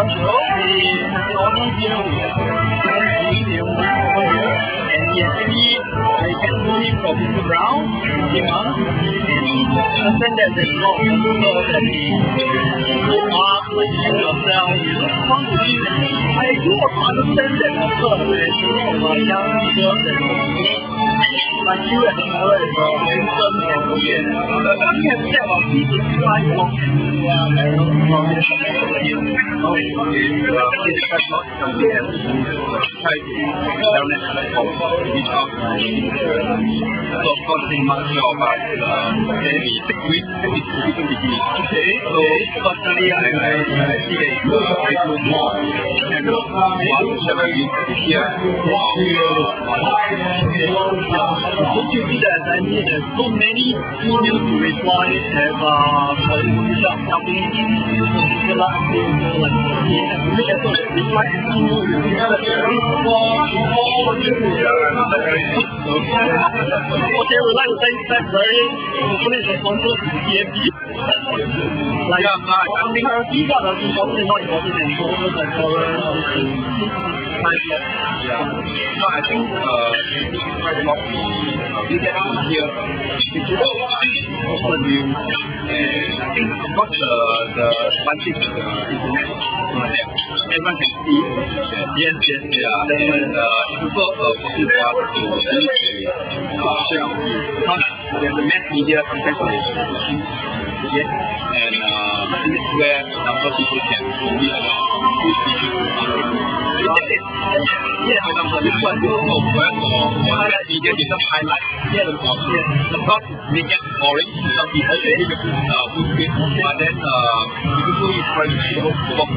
show, we have the honor here and he actually can do him from Mr. Brown, Timah, and he understand that there's a lot of people that he are playing yourself, you don't want to live. I do understand that also there's a lot of young people that like you as a mother is Vincent and Ian. We have said about this life walk and of course, they must know about maybe 6 weeks in the beginning. Okay, so personally, I see that it will improve more. And 1-7 weeks here. Don't you see that I mean there's so many emails to reply have helping particular people like me and make a sort of reply email okay, we like to thank that very hopefully responsible to the TMP. Like I think these are the important not important and important and foreign No, I think quite a lot we get out here people open view and I think of course the advantage of the internet everyone can see yes and it's also possible for us to share our view because there's a mass media compared to yes and I think it's where number people can meet yeah, for example, this one highlight media is some highlight. Yeah, of course, they get boring. Some people say good fit, but then people is trying to work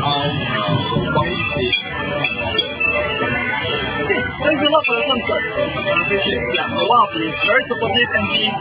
how what we see. Thank you a lot for your concern. Yeah, so one of the very supportive MPs.